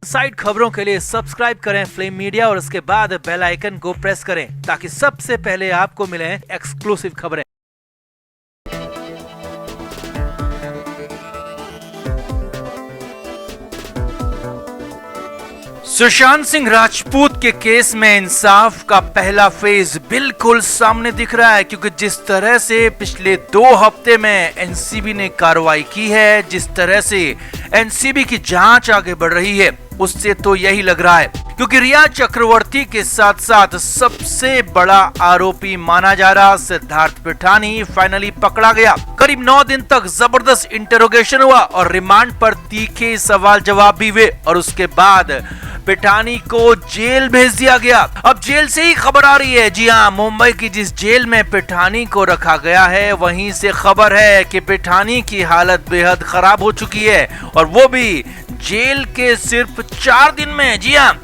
Side खबरों के लिए सब्सक्राइब करें फ्लेम मीडिया और उसके बाद बेल आइकन को प्रेस करें ताकि सबसे पहले आपको मिले एक्सक्लूसिव खबरें। सुशांत सिंह राजपूत के केस में इंसाफ का पहला फेज बिल्कुल सामने दिख रहा है, क्योंकि जिस तरह से पिछले 2 हफ्ते में एनसीबी ने कार्रवाई की है, जिस तरह से एनसीबी की जांच आगे बढ़ रही है, उससे तो यही लग रहा है, क्योंकि रिया चक्रवर्ती के साथ साथ सबसे बड़ा आरोपी माना जा रहा सिद्धार्थ पिठानी फाइनली पकड़ा गया। करीब 9 दिन तक जबरदस्त इंटरोगेशन हुआ और रिमांड पर तीखे सवाल जवाब भी हुए और उसके बाद पिठानी को जेल भेज दिया गया। अब जेल से ही खबर आ रही है, जी हाँ, मुंबई की जिस जेल में पिठानी को रखा गया है वहीं से खबर है कि पिठानी की हालत बेहद खराब हो चुकी है और वो भी जेल के सिर्फ 4 दिन में। जी हाँ,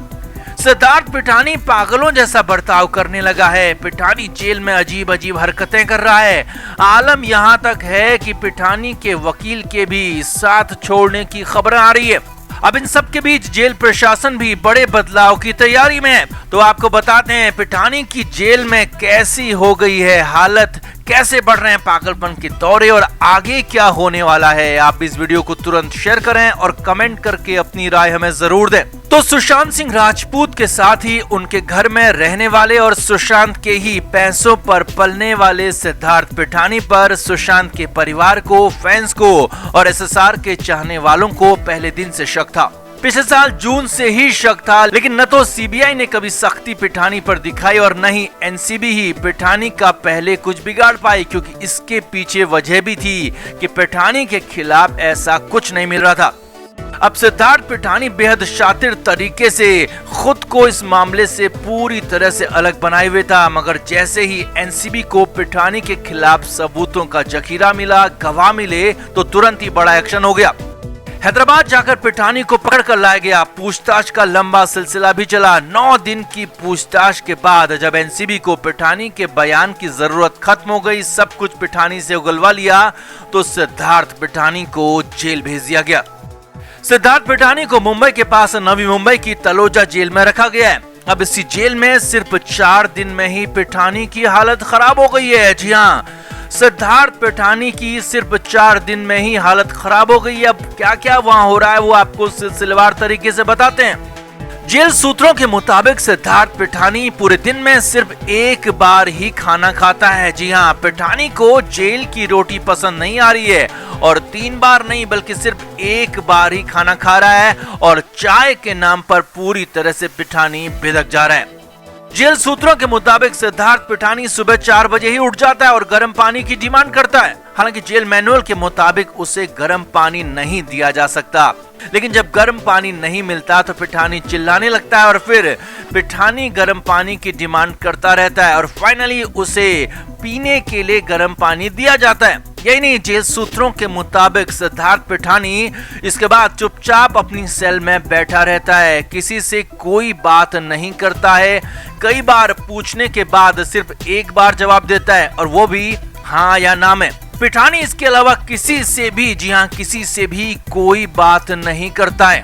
सिद्धार्थ पिठानी पागलों जैसा बर्ताव करने लगा है। पिठानी जेल में अजीब अजीब हरकतें कर रहा है। आलम यहाँ तक है कि पिठानी के वकील के भी साथ छोड़ने की खबर आ रही है। अब इन सब के बीच जेल प्रशासन भी बड़े बदलाव की तैयारी में है। तो आपको बताते हैं पिठानी की जेल में कैसी हो गई है हालत, कैसे बढ़ रहे हैं पागलपन के दौरे और आगे क्या होने वाला है। आप इस वीडियो को तुरंत शेयर करें और कमेंट करके अपनी राय हमें जरूर दें। तो सुशांत सिंह राजपूत के साथ ही उनके घर में रहने वाले और सुशांत के ही पैसों पर पलने वाले सिद्धार्थ पिठानी पर सुशांत के परिवार को, फैंस को और एसएसआर के चाहने वालों को पहले दिन से शक था। पिछले साल जून से ही शक था, लेकिन न तो सीबीआई ने कभी सख्ती पिठानी पर दिखाई और न ही एनसीबी ही पिठानी का पहले कुछ बिगाड़ पाई, क्योंकि इसके पीछे वजह भी थी कि पिठानी के खिलाफ ऐसा कुछ नहीं मिल रहा था। अब सिद्धार्थ पिठानी बेहद शातिर तरीके से खुद को इस मामले से पूरी तरह से अलग बनाए हुए था, मगर जैसे ही एनसीबी को पिठानी के खिलाफ सबूतों का जखीरा मिला, गवाह मिले, तो तुरंत ही बड़ा एक्शन हो गया। हैदराबाद जाकर पिठानी को पकड़ कर लाया गया। पूछताछ का लंबा सिलसिला भी चला। 9 दिन की पूछताछ के बाद जब एनसीबी को पिठानी के बयान की जरूरत खत्म हो गई, सब कुछ पिठानी से उगलवा लिया, तो सिद्धार्थ पिठानी को जेल भेज दिया गया। सिद्धार्थ पिठानी को मुंबई के पास नवी मुंबई की तलोजा जेल में रखा गया है। अब इसी जेल में सिर्फ 4 दिन में ही पिठानी की हालत खराब हो गई है। जी हाँ, सिद्धार्थ पिठानी की सिर्फ 4 दिन में ही हालत खराब हो गई है। अब क्या क्या वहां हो रहा है वो आपको सिलसिलेवार तरीके से बताते हैं। जेल सूत्रों के मुताबिक सिद्धार्थ पिठानी पूरे दिन में सिर्फ 1 बार ही खाना खाता है। जी हाँ, पिठानी को जेल की रोटी पसंद नहीं आ रही है और 3 बार नहीं बल्कि सिर्फ 1 बार ही खाना खा रहा है और चाय के नाम पर पूरी तरह से पिठानी बिदक जा रहा है। जेल सूत्रों के मुताबिक सिद्धार्थ पिठानी सुबह 4 बजे ही उठ जाता है और गर्म पानी की डिमांड करता है। हालांकि जेल मैनुअल के मुताबिक उसे गर्म पानी नहीं दिया जा सकता, लेकिन जब गर्म पानी नहीं मिलता तो पिठानी चिल्लाने लगता है और फिर पिठानी गर्म पानी की डिमांड करता रहता है और फाइनली उसे पीने के लिए गर्म पानी दिया जाता है। यही नहीं, जेल सूत्रों के मुताबिक सिद्धार्थ पिठानी इसके बाद चुपचाप अपनी सेल में बैठा रहता है, किसी से कोई बात नहीं करता है। कई बार पूछने के बाद सिर्फ 1 बार जवाब देता है और वो भी हाँ या ना में। पिठानी इसके अलावा किसी से भी, जी हाँ, किसी से भी कोई बात नहीं करता है।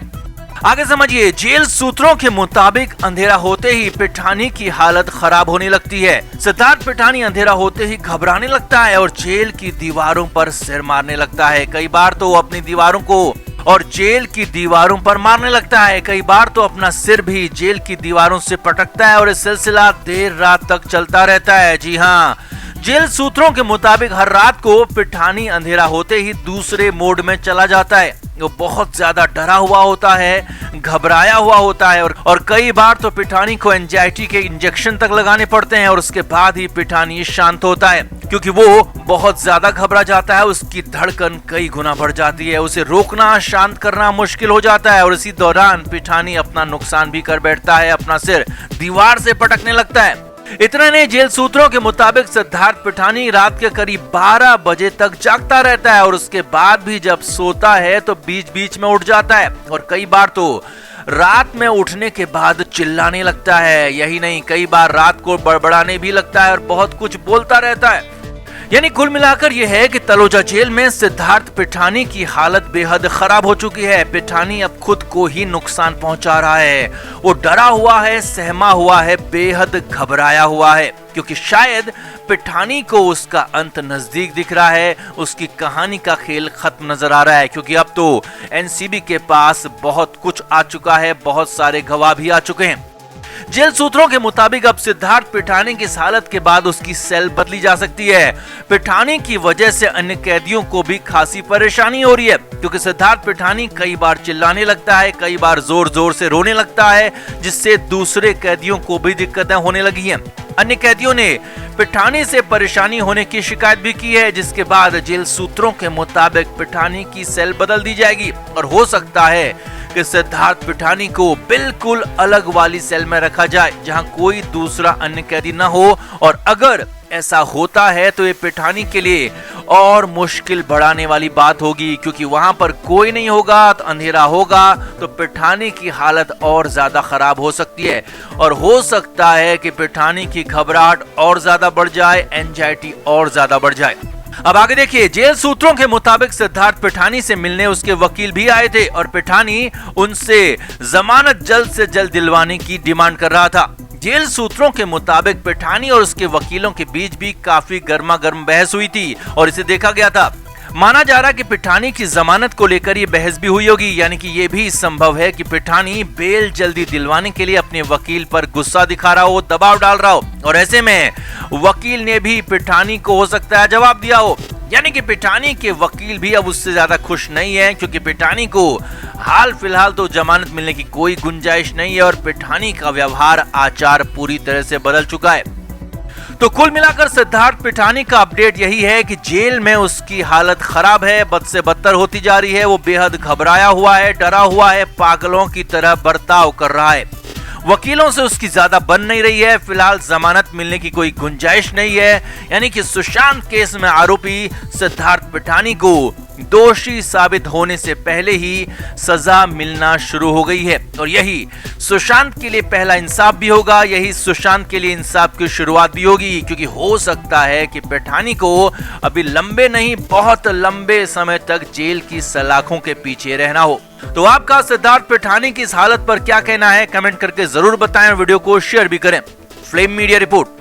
आगे समझिए, जेल सूत्रों के मुताबिक अंधेरा होते ही पिठानी की हालत खराब होने लगती है। सिद्धार्थ पिठानी अंधेरा होते ही घबराने लगता है और जेल की दीवारों पर सिर मारने लगता है। कई बार तो अपनी दीवारों को और जेल की दीवारों पर मारने लगता है। कई बार तो अपना सिर भी जेल की दीवारों से पटकता है और ये सिलसिला देर रात तक चलता रहता है। जी हाँ, जेल सूत्रों के मुताबिक हर रात को पिठानी अंधेरा होते ही दूसरे मोड में चला जाता है। वो बहुत ज्यादा डरा हुआ होता है, घबराया हुआ होता है और कई बार तो पिठानी को एंजाइटी के इंजेक्शन तक लगाने पड़ते हैं और उसके बाद ही पिठानी शांत होता है, क्योंकि वो बहुत ज्यादा घबरा जाता है। उसकी धड़कन कई गुना बढ़ जाती है, उसे रोकना, शांत करना मुश्किल हो जाता है और इसी दौरान पिठानी अपना नुकसान भी कर बैठता है, अपना सिर दीवार से पटकने लगता है। इतना नहीं, जेल सूत्रों के मुताबिक सिद्धार्थ पिठानी रात के करीब 12 बजे तक जागता रहता है और उसके बाद भी जब सोता है तो बीच बीच में उठ जाता है और कई बार तो रात में उठने के बाद चिल्लाने लगता है। यही नहीं, कई बार रात को बड़बड़ाने भी लगता है और बहुत कुछ बोलता रहता है। यानी कुल मिलाकर यह है कि तलोजा जेल में सिद्धार्थ पिठानी की हालत बेहद खराब हो चुकी है। पिठानी अब खुद को ही नुकसान पहुंचा रहा है। वो डरा हुआ है, सहमा हुआ है, बेहद घबराया हुआ है, क्योंकि शायद पिठानी को उसका अंत नजदीक दिख रहा है, उसकी कहानी का खेल खत्म नजर आ रहा है। क्योंकि अब तो एनसीबी के पास बहुत कुछ आ चुका है, बहुत सारे गवाह भी आ चुके हैं। जेल सूत्रों के मुताबिक अब सिद्धार्थ पिठानी की इस हालत के बाद उसकी सेल बदली जा सकती है। पिठानी की वजह से अन्य कैदियों को भी खासी परेशानी हो रही है, क्योंकि सिद्धार्थ पिठानी कई बार चिल्लाने लगता है, कई बार जोर जोर से रोने लगता है, जिससे दूसरे कैदियों को भी दिक्कतें होने लगी हैं। अन्य कैदियों ने पिठानी से परेशानी होने की शिकायत भी की है, जिसके बाद जेल सूत्रों के मुताबिक पिठानी की सेल बदल दी जाएगी और हो सकता है कि सिद्धार्थ पिठानी को बिल्कुल अलग वाली सेल में रखा जाए, जहां कोई दूसरा अन्य कैदी न हो। और अगर ऐसा होता है तो ये पिठानी के लिए और मुश्किल बढ़ाने वाली बात होगी, क्योंकि वहां पर कोई नहीं होगा, तो अंधेरा होगा, तो पिठानी की हालत और ज्यादा खराब हो सकती है। और हो सकता है कि पिठानी की घबराहट और ज्यादा बढ़ जाए, एंजाइटी और ज्यादा बढ़ जाए। अब आगे देखिए, जेल सूत्रों के मुताबिक सिद्धार्थ पिठानी से मिलने उसके वकील भी आए थे और पिठानी उनसे जमानत जल्द से जल्द दिलवाने की डिमांड कर रहा था। जेल सूत्रों के मुताबिक पिठानी और उसके वकीलों के बीच भी काफी गर्मा गर्म बहस हुई थी और इसे देखा गया था। माना जा रहा है कि पिठानी की जमानत को लेकर ये बहस भी हुई होगी, यानी कि ये भी संभव है कि पिठानी बेल जल्दी दिलवाने के लिए अपने वकील पर गुस्सा दिखा रहा हो, दबाव डाल रहा हो, और ऐसे में वकील ने भी पिठानी को हो सकता है जवाब दिया हो। यानी कि पिठानी के वकील भी अब उससे ज्यादा खुश नहीं है, क्योंकि पिठानी को हाल फिलहाल तो जमानत मिलने की कोई गुंजाइश नहीं है और पिठानी का व्यवहार आचार पूरी तरह से बदल चुका है। तो कुल मिलाकर सिद्धार्थ पिठानी का अपडेट यही है कि जेल में उसकी हालत खराब है, बद से बदतर होती जा रही है। वो बेहद घबराया हुआ है, डरा हुआ है, पागलों की तरह बर्ताव कर रहा है। वकीलों से उसकी ज्यादा बन नहीं रही है, फिलहाल जमानत मिलने की कोई गुंजाइश नहीं है। यानी कि सुशांत केस में आरोपी सिद्धार्थ पिठानी को दोषी साबित होने से पहले ही सजा मिलना शुरू हो गई है और यही सुशांत के लिए पहला इंसाफ भी होगा, यही सुशांत के लिए इंसाफ की शुरुआत भी होगी, क्योंकि हो सकता है कि पिठानी को अभी लंबे नहीं बहुत लंबे समय तक जेल की सलाखों के पीछे रहना हो। तो आपका सिद्धार्थ पिठानी की इस हालत पर क्या कहना है, कमेंट करके जरूर बताएं, वीडियो को शेयर भी करें। Flame media report.